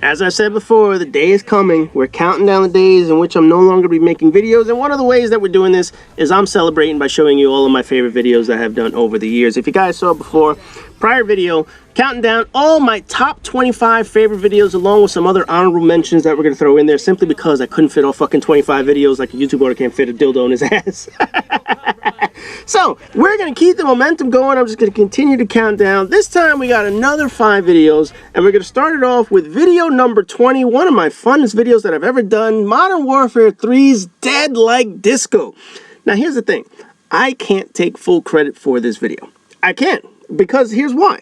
As I said before, the day is coming. We're counting down the days in which I'm no longer be making videos, and one of the ways that we're doing this is I'm celebrating by showing you all of my favorite videos that I have done over the years. If you guys saw before, prior video, counting down all my top 25 favorite videos along with some other honorable mentions that we're going to throw in there simply because I couldn't fit all fucking 25 videos like a YouTuber can't fit a dildo in his ass. So, we're going to keep the momentum going. I'm just going to continue to count down. This time, we got another 5 videos, and we're going to start it off with video number 20, one of my funnest videos that I've ever done, Modern Warfare 3's Dead Like Disco. Now, here's the thing. I can't take full credit for this video. I can't, because here's why.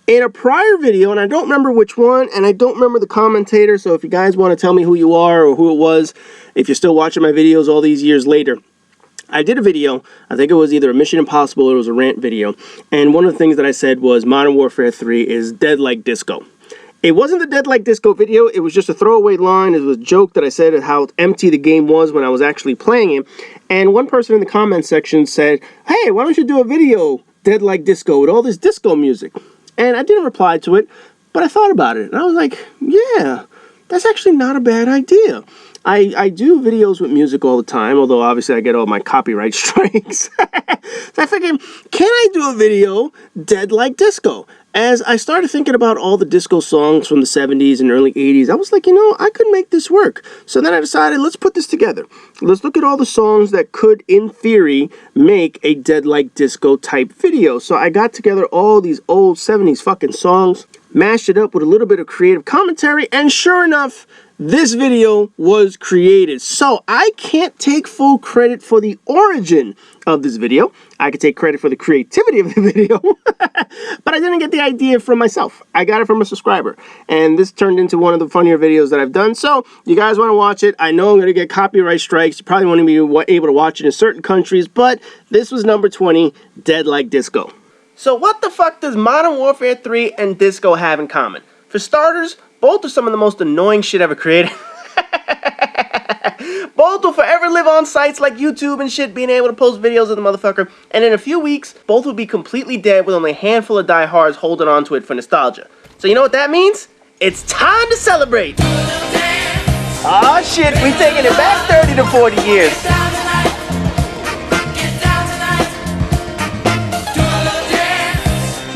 In a prior video, and I don't remember which one, and I don't remember the commentator, so if you guys want to tell me who you are or who it was, if you're still watching my videos all these years later, I did a video, I think it was either a Mission Impossible or it was a Rant video, and one of the things that I said was Modern Warfare 3 is dead like disco. It wasn't the Dead Like Disco video, it was just a throwaway line. It was a joke that I said of how empty the game was when I was actually playing it, and one person in the comments section said, hey, why don't you do a video, Dead Like Disco, with all this disco music? And I didn't reply to it, but I thought about it, and I was like, yeah, that's actually not a bad idea. I do videos with music all the time, although obviously I get all my copyright strikes. So I figured, can I do a video dead like disco? As I started thinking about all the disco songs from the 70s and early 80s, I was like, you know, I could make this work. So then I decided, let's put this together. Let's look at all the songs that could, in theory, make a dead like disco type video. So I got together all these old 70s fucking songs, mashed it up with a little bit of creative commentary, and sure enough, this video was created. So I can't take full credit for the origin of this video. I could take credit for the creativity of the video, but I didn't get the idea from myself. I got it from a subscriber, and this turned into one of the funnier videos that I've done. So you guys want to watch it? I know I'm going to get copyright strikes. You probably won't be able to watch it in certain countries, but this was number 20, Dead Like Disco. So what the fuck does Modern Warfare 3 and disco have in common? For starters, both are some of the most annoying shit ever created. Both will forever live on sites like YouTube and shit, being able to post videos of the motherfucker. And in a few weeks, both will be completely dead with only a handful of diehards holding on to it for nostalgia. So you know what that means? It's time to celebrate. Aw shit, we taking it back 30 to 40 years.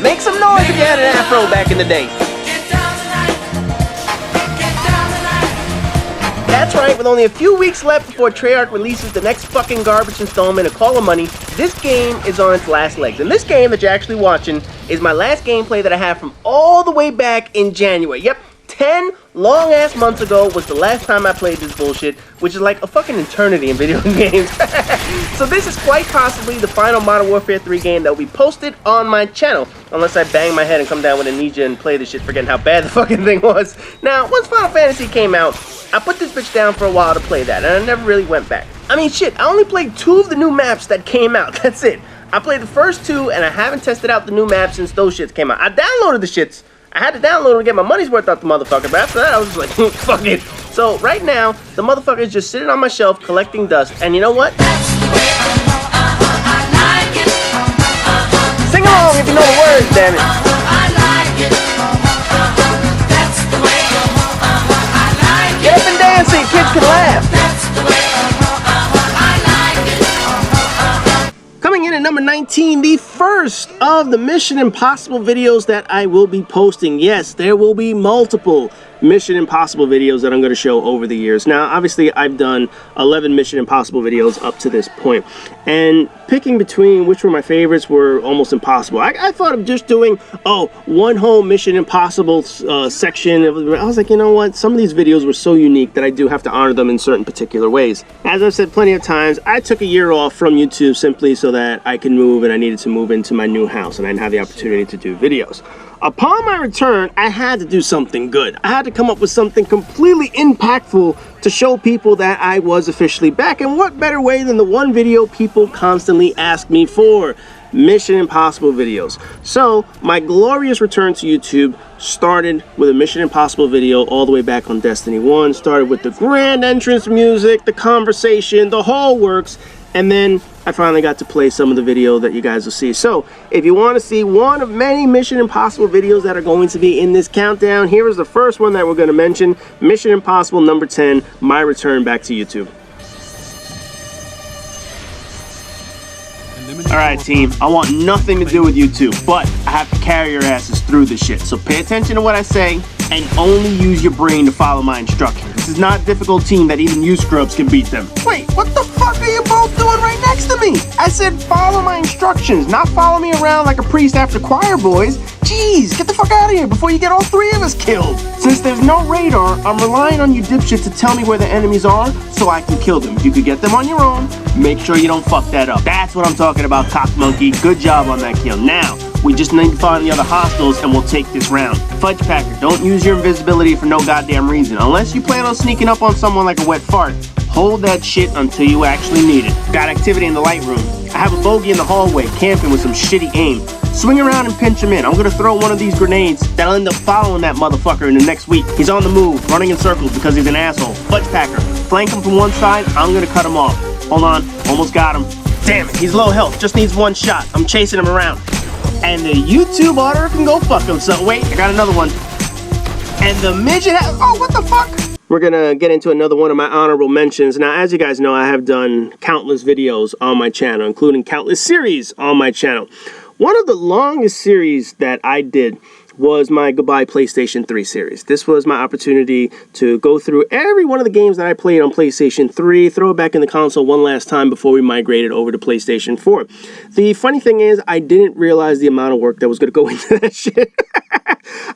Make some noise if you had an afro back in the day. That's right, with only a few weeks left before Treyarch releases the next fucking garbage installment of Call of Money, this game is on its last legs. And this game that you're actually watching is my last gameplay that I have from all the way back in January. Yep, 10 long-ass months ago was the last time I played this bullshit, which is like a fucking eternity in video games. So this is quite possibly the final Modern Warfare 3 game that will be posted on my channel, unless I bang my head and come down with amnesia and play this shit forgetting how bad the fucking thing was. Now, once Final Fantasy came out, I put this bitch down for a while to play that, and I never really went back. I mean, shit, I only played 2 of the new maps that came out, that's it. I played the first 2, and I haven't tested out the new maps since those shits came out. I downloaded the shits. I had to download them to get my money's worth out the motherfucker, but after that, I was just like, fuck it. So, right now, the motherfucker is just sitting on my shelf collecting dust, and you know what? Sing along if you know the words, damn it. Get up and dance so your kids can laugh. Coming in at number 19, the first of the Mission Impossible videos that I will be posting. Yes, there will be multiple Mission Impossible videos that I'm going to show over the years. Now, obviously, I've done 11 Mission Impossible videos up to this point, and picking between which were my favorites were almost impossible. I thought of just doing, one whole Mission Impossible section. I was like, you know what? Some of these videos were so unique that I do have to honor them in certain particular ways. As I've said plenty of times, I took a year off from YouTube simply so that I can move, and I needed to move into my new house, and I didn't have the opportunity to do videos. Upon my return, I had to do something good. I had to come up with something completely impactful to show people that I was officially back. And what better way than the one video people constantly ask me for? Mission Impossible videos. So, my glorious return to YouTube started with a Mission Impossible video all the way back on Destiny 1. Started with the grand entrance music, the conversation, the whole works. And then I finally got to play some of the video that you guys will see. So if you want to see one of many Mission Impossible videos that are going to be in this countdown, here is the first one that we're going to mention. Mission Impossible number 10, my return back to YouTube. Alright team, I want nothing to do with you two, but I have to carry your asses through this shit. So pay attention to what I say and only use your brain to follow my instructions. This is not a difficult team that even you scrubs can beat them. Wait, what the fuck are you both doing right next to me? I said follow my instructions, not follow me around like a priest after choir boys. Jeez, get the fuck out of here before you get all three of us killed. Since there's no radar, I'm relying on you dipshits to tell me where the enemies are so I can kill them. If you could get them on your own, make sure you don't fuck that up. That's what I'm talking about, cock monkey. Good job on that kill. Now, we just need to find the other hostiles and we'll take this round. Fudge Packer, don't use your invisibility for no goddamn reason. Unless you plan on sneaking up on someone like a wet fart, hold that shit until you actually need it. Got activity in the light room. I have a bogey in the hallway, camping with some shitty aim. Swing around and pinch him in. I'm gonna throw one of these grenades that'll end up following that motherfucker in the next week. He's on the move, running in circles because he's an asshole. Fudge Packer, flank him from one side, I'm gonna cut him off. Hold on, almost got him. Damn it, he's low health, just needs one shot. I'm chasing him around. And the YouTube auditor can go fuck himself. Wait, I got another one. And the midget has, oh, what the fuck? We're gonna get into another one of my honorable mentions. Now, as you guys know, I have done countless videos on my channel, including countless series on my channel. One of the longest series that I did was my Goodbye PlayStation 3 series. This was my opportunity to go through every one of the games that I played on PlayStation 3, throw it back in the console one last time before we migrated over to PlayStation 4. The funny thing is, I didn't realize the amount of work that was going to go into that shit.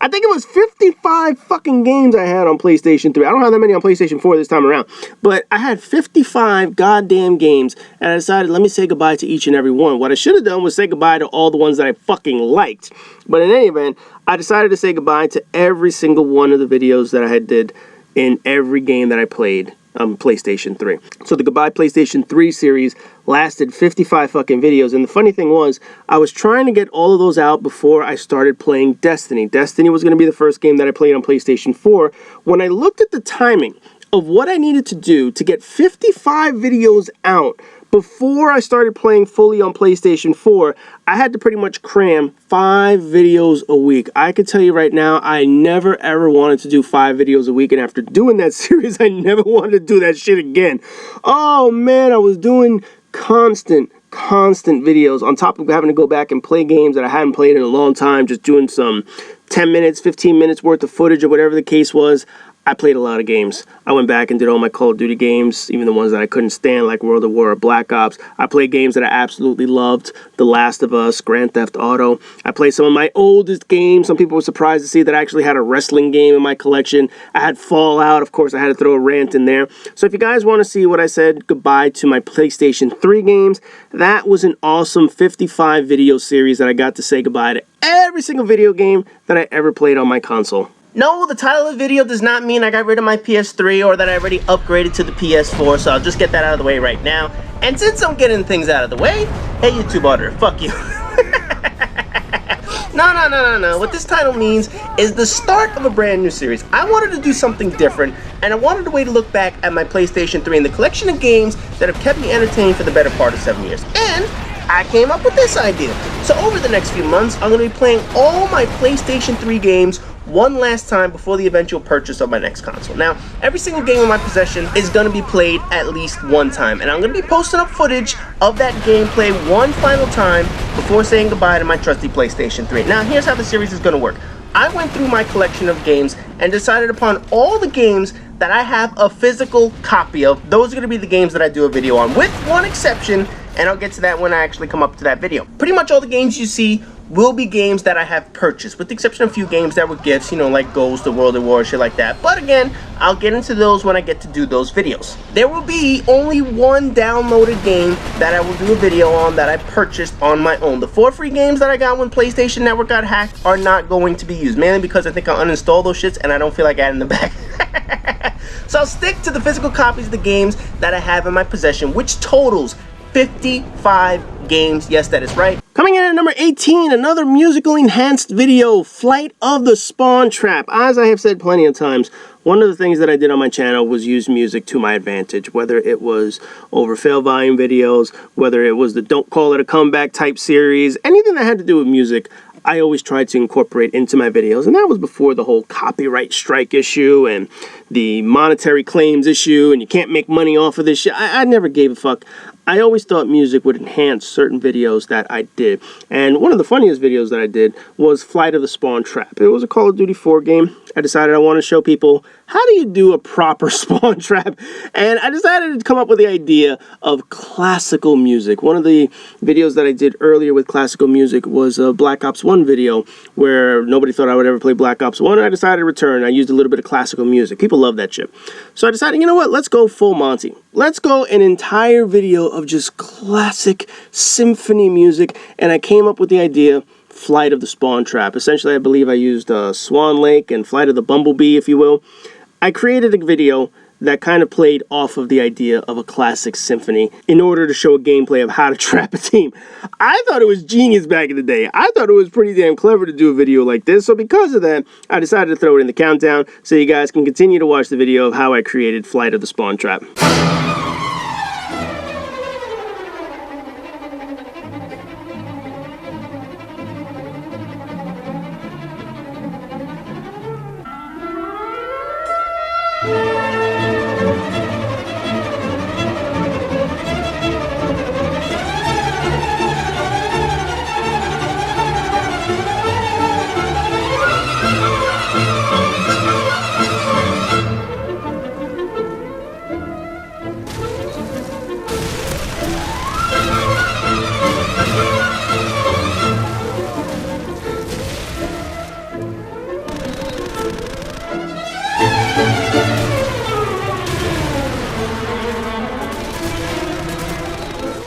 I think it was 55 fucking games I had on PlayStation 3. I don't have that many on PlayStation 4 this time around, but I had 55 goddamn games, and I decided, let me say goodbye to each and every one. What I should have done was say goodbye to all the ones that I fucking liked. But in any event, I decided to say goodbye to every single one of the videos that I had did in every game that I played on PlayStation 3. So the Goodbye PlayStation 3 series lasted 55 fucking videos, and the funny thing was, I was trying to get all of those out before I started playing Destiny. Destiny was going to be the first game that I played on PlayStation 4. When I looked at the timing of what I needed to do to get 55 videos out before I started playing fully on PlayStation 4, I had to pretty much cram 5 videos a week. I can tell you right now, I never ever wanted to do 5 videos a week, and after doing that series, I never wanted to do that shit again. Oh man, I was doing constant videos on top of having to go back and play games that I hadn't played in a long time, just doing some 10 minutes, 15 minutes worth of footage or whatever the case was. I played a lot of games. I went back and did all my Call of Duty games, even the ones that I couldn't stand, like World at War or Black Ops. I played games that I absolutely loved, The Last of Us, Grand Theft Auto. I played some of my oldest games. Some people were surprised to see that I actually had a wrestling game in my collection. I had Fallout. Of course, I had to throw a Rant in there. So if you guys want to see what I said goodbye to my PlayStation 3 games, that was an awesome 55 video series that I got to say goodbye to every single video game that I ever played on my console. No, the title of the video does not mean I got rid of my PS3 or that I already upgraded to the PS4, so I'll just get that out of the way right now. And since I'm getting things out of the way, hey YouTube auditor, fuck you. No. What this title means is the start of a brand new series. I wanted to do something different, and I wanted a way to look back at my PlayStation 3 and the collection of games that have kept me entertained for the better part of 7 years. And I came up with this idea. So over the next few months, I'm going to be playing all my PlayStation 3 games one last time before the eventual purchase of my next console. Now, every single game in my possession is going to be played at least one time, and I'm going to be posting up footage of that gameplay one final time before saying goodbye to my trusty PlayStation 3. Now, here's how the series is going to work. I went through my collection of games and decided upon all the games that I have a physical copy of. Those are going to be the games that I do a video on, with one exception, and I'll get to that when I actually come up to that video. Pretty much all the games you see will be games that I have purchased, with the exception of a few games that were gifts, you know, like Ghost, World at War, shit like that. But again, I'll get into those when I get to do those videos. There will be only one downloaded game that I will do a video on that I purchased on my own. The 4 free games that I got when PlayStation Network got hacked are not going to be used, mainly because I think I'll uninstall those shits and I don't feel like adding them back. So I'll stick to the physical copies of the games that I have in my possession, which totals 55 games. Yes, that is right. Coming in at number 18, another musically enhanced video, Flight of the Spawn Trap. As I have said plenty of times, one of the things that I did on my channel was use music to my advantage, whether it was over fail volume videos, whether it was the Don't Call It a Comeback type series, anything that had to do with music, I always tried to incorporate into my videos. And that was before the whole copyright strike issue and the monetary claims issue and you can't make money off of this shit. I never gave a fuck. I always thought music would enhance certain videos that I did. And one of the funniest videos that I did was Flight of the Spawn Trap. It was a Call of Duty 4 game. I decided I want to show people, how do you do a proper spawn trap? And I decided to come up with the idea of classical music. One of the videos that I did earlier with classical music was a Black Ops 1 video where nobody thought I would ever play Black Ops 1. I decided to return. I used a little bit of classical music. People love that shit. So I decided, you know what? Let's go full Monty. Let's go an entire video of just classic symphony music. And I came up with the idea, Flight of the Spawn Trap. Essentially, I believe I used Swan Lake and Flight of the Bumblebee, if you will. I created a video that kind of played off of the idea of a classic symphony in order to show a gameplay of how to trap a team. I thought it was genius back in the day. I thought it was pretty damn clever to do a video like this. So because of that, I decided to throw it in the countdown so you guys can continue to watch the video of how I created Flight of the Spawn Trap.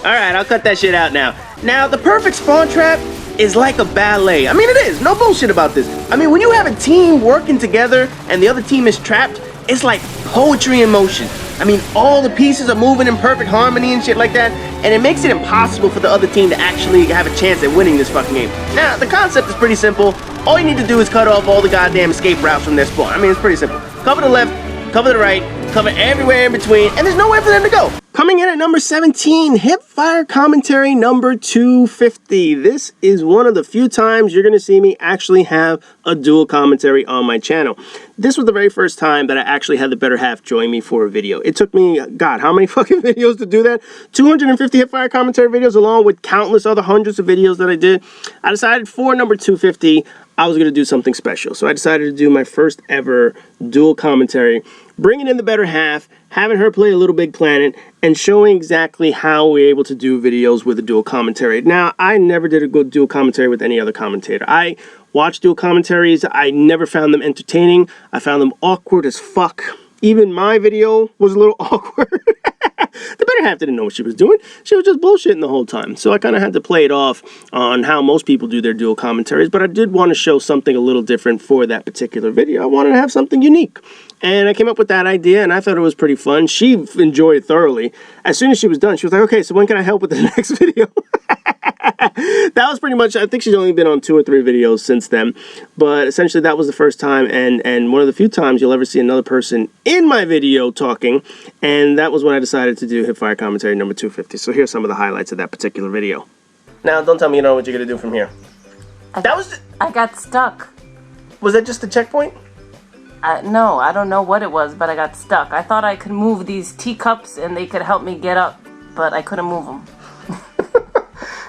Alright, I'll cut that shit out now. Now, the perfect spawn trap is like a ballet. I mean, it is. No bullshit about this. I mean, when you have a team working together and the other team is trapped, it's like poetry in motion. I mean, all the pieces are moving in perfect harmony and shit like that, and it makes it impossible for the other team to actually have a chance at winning this fucking game. Now, the concept is pretty simple. All you need to do is cut off all the goddamn escape routes from their spawn. I mean, it's pretty simple. Cover the left, cover the right, cover everywhere in between, and there's nowhere for them to go. Coming in at number 17, Hipfire Commentary number 250. This is one of the few times you're going to see me actually have a dual commentary on my channel. This was the very first time that I actually had the better half join me for a video. It took me, God, how many fucking videos to do that? 250 Hipfire Commentary videos along with countless other hundreds of videos that I did. I decided for number 250, I was going to do something special. So I decided to do my first ever dual commentary, bringing in the better half, having her play a Little Big Planet, and showing exactly how we're able to do videos with a dual commentary. Now, I never did a good dual commentary with any other commentator. I watched dual commentaries. I never found them entertaining. I found them awkward as fuck. Even my video was a little awkward. The better half didn't know what she was doing. She was just bullshitting the whole time. So I kind of had to play it off on how most people do their dual commentaries, but I did want to show something a little different for that particular video. I wanted to have something unique. And I came up with that idea, and I thought it was pretty fun. She enjoyed it thoroughly. As soon as she was done, she was like, okay, so when can I help with the next video? That was pretty much, I think she's only been on 2 or 3 videos since then. But essentially, that was the first time, and one of the few times you'll ever see another person in my video talking. And that was when I decided to do Hipfire Commentary number 250. So here's some of the highlights of that particular video. Now, don't tell me you know what you're going to do from here. I got stuck. Was that just the checkpoint? No, I don't know what it was, but I got stuck. I thought I could move these teacups and they could help me get up, but I couldn't move them.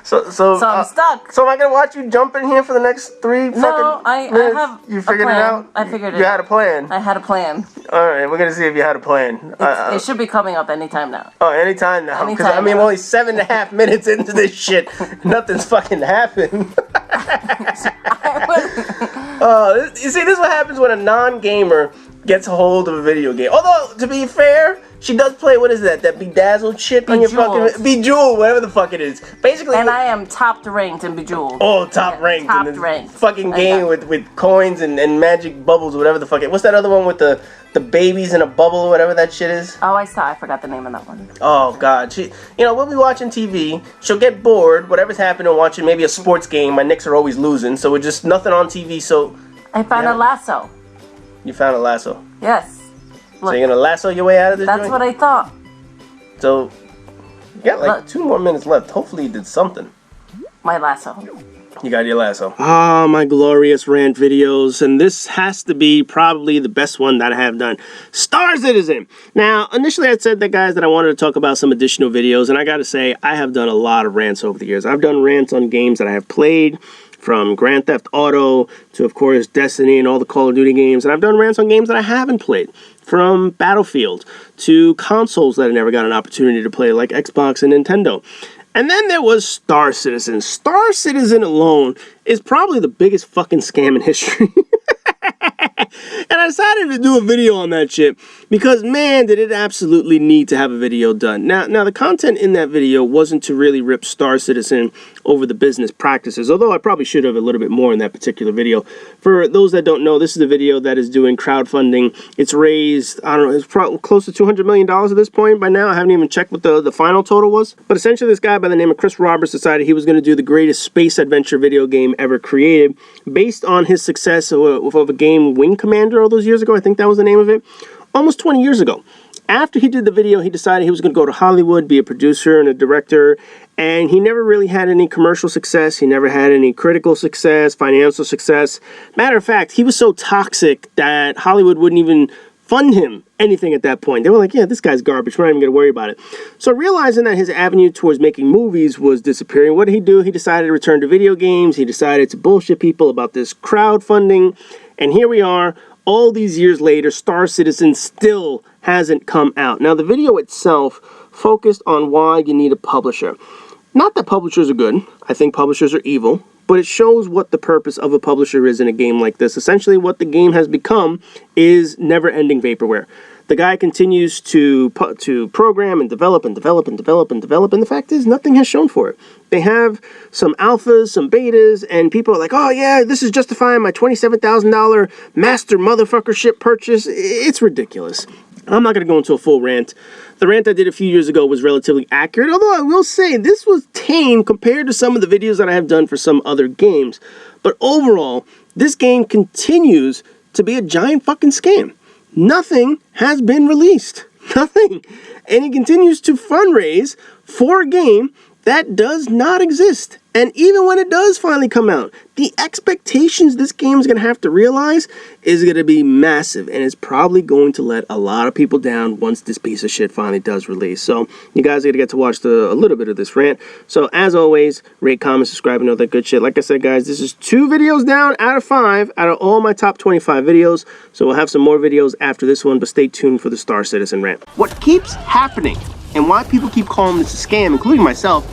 So I'm stuck. So am I gonna watch you jump in here for the next 3 fucking minutes? I have. You figured it out? I figured it out. You had a plan. I had a plan. All right, we're gonna see if you had a plan. It should be coming up anytime now. Oh, anytime now. Because I mean, we're only 7.5 minutes into this shit. Nothing's fucking happened. You see, this is what happens when a non-gamer gets a hold of a video game. Although, to be fair, she does play, what is that bedazzled shit on your fucking... Bejeweled, whatever the fuck it is. Basically... And I am top ranked in Bejeweled. Oh, top ranked. Top ranked. Fucking game with coins and magic bubbles or whatever the fuck it is. What's that other one with the babies in a bubble or whatever that shit is? Oh, I forgot the name of that one. Oh, God. We'll be watching TV. She'll get bored, whatever's happening, watching maybe a sports game. My Knicks are always losing, so we're just nothing on TV, so... I found a lasso. You found a lasso? Yes. So you're gonna lasso your way out of this That's joint? what I thought. So, you got like 2 more minutes left. Hopefully you did something. My lasso. You got your lasso. Ah, my glorious rant videos. And this has to be probably the best one that I have done. Star Citizen. Now, initially I said that, guys, that I wanted to talk about some additional videos. And I gotta say, I have done a lot of rants over the years. I've done rants on games that I have played, from Grand Theft Auto to, of course, Destiny and all the Call of Duty games. And I've done rants on games that I haven't played, from Battlefield to consoles that I never got an opportunity to play, like Xbox and Nintendo. And then there was Star Citizen. Star Citizen alone is probably the biggest fucking scam in history. And I decided to do a video on that shit because, man, did it absolutely need to have a video done. Now the content in that video wasn't to really rip Star Citizen over the business practices, although I probably should have a little bit more in that particular video. For those that don't know, this is a video that is doing crowdfunding. It's raised, I don't know, it's probably close to $200 million at this point by now. I haven't even checked what the final total was. But essentially, this guy by the name of Chris Roberts decided he was going to do the greatest space adventure video game ever created based on his success of a game, Wing Commander, all those years ago. I think that was the name of it. Almost 20 years ago. After he did the video, he decided he was going to go to Hollywood, be a producer and a director, and he never really had any commercial success. He never had any critical success, financial success. Matter of fact, he was so toxic that Hollywood wouldn't even fund him anything at that point. They were like, yeah, this guy's garbage. We're not even going to worry about it. So realizing that his avenue towards making movies was disappearing, what did he do? He decided to return to video games. He decided to bullshit people about this crowdfunding. And here we are, all these years later, Star Citizen still hasn't come out. Now, the video itself focused on why you need a publisher. Not that publishers are good. I think publishers are evil. But it shows what the purpose of a publisher is in a game like this. Essentially, what the game has become is never-ending vaporware. The guy continues to program and develop and develop and develop and develop, and the fact is, nothing has shown for it. They have some alphas, some betas, and people are like, oh yeah, this is justifying my $27,000 master motherfucker ship purchase. It's ridiculous. I'm not going to go into a full rant. The rant I did a few years ago was relatively accurate, although I will say this was tame compared to some of the videos that I have done for some other games. But overall, this game continues to be a giant fucking scam. Nothing has been released. Nothing. And it continues to fundraise for a game that does not exist. And even when it does finally come out, the expectations this game is going to have to realize is going to be massive. And it's probably going to let a lot of people down once this piece of shit finally does release. So you guys are going to get to watch a little bit of this rant. So as always, rate, comment, subscribe, and all that good shit. Like I said, guys, this is 2 videos down out of 5 out of all my top 25 videos. So we'll have some more videos after this one, but stay tuned for the Star Citizen rant. What keeps happening and why people keep calling this a scam, including myself,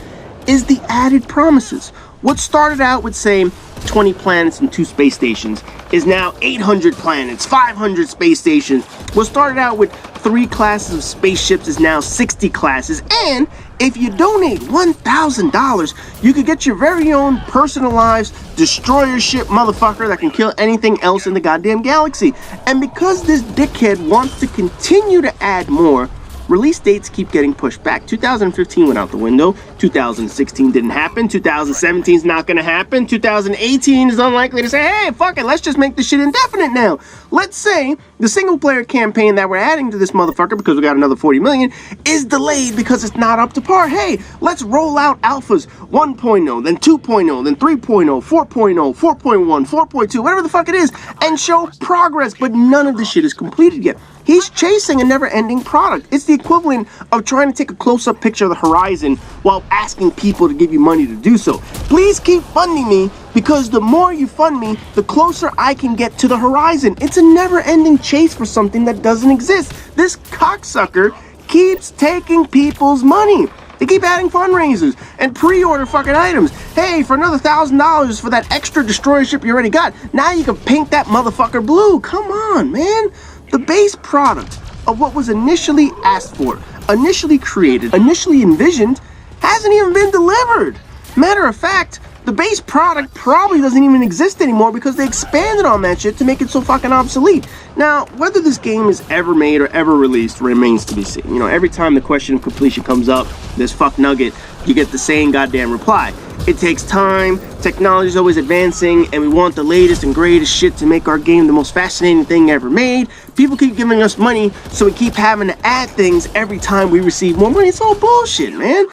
is the added promises. What started out with, say, 20 planets and 2 space stations is now 800 planets, 500 space stations. What started out with 3 classes of spaceships is now 60 classes. And if you donate $1,000, you could get your very own personalized destroyer ship motherfucker that can kill anything else in the goddamn galaxy. And because this dickhead wants to continue to add more, release dates keep getting pushed back. 2015 went out the window. 2016 didn't happen. 2017 is not going to happen. 2018 is unlikely to say, hey, fuck it, let's just make this shit indefinite now. Let's say the single-player campaign that we're adding to this motherfucker, because we got another 40 million, is delayed because it's not up to par. Hey, let's roll out alphas 1.0, then 2.0, then 3.0, 4.0, 4.1, 4.2, whatever the fuck it is, and show progress. But none of this shit is completed yet. He's chasing a never-ending product. It's the equivalent of trying to take a close-up picture of the horizon while asking people to give you money to do so. Please keep funding me, because the more you fund me, the closer I can get to the horizon. It's a never-ending chase for something that doesn't exist. This cocksucker keeps taking people's money. They keep adding fundraisers and pre-order fucking items. Hey, for another $1,000 for that extra destroyer ship you already got, now you can paint that motherfucker blue. Come on, man. The base product of what was initially asked for, initially created, initially envisioned, hasn't even been delivered. Matter of fact, the base product probably doesn't even exist anymore because they expanded on that shit to make it so fucking obsolete. Now, whether this game is ever made or ever released remains to be seen. You know, every time the question of completion comes up, this fuck nugget, you get the same goddamn reply. It takes time, technology is always advancing, and we want the latest and greatest shit to make our game the most fascinating thing ever made. People keep giving us money, so we keep having to add things every time we receive more money. It's all bullshit, man.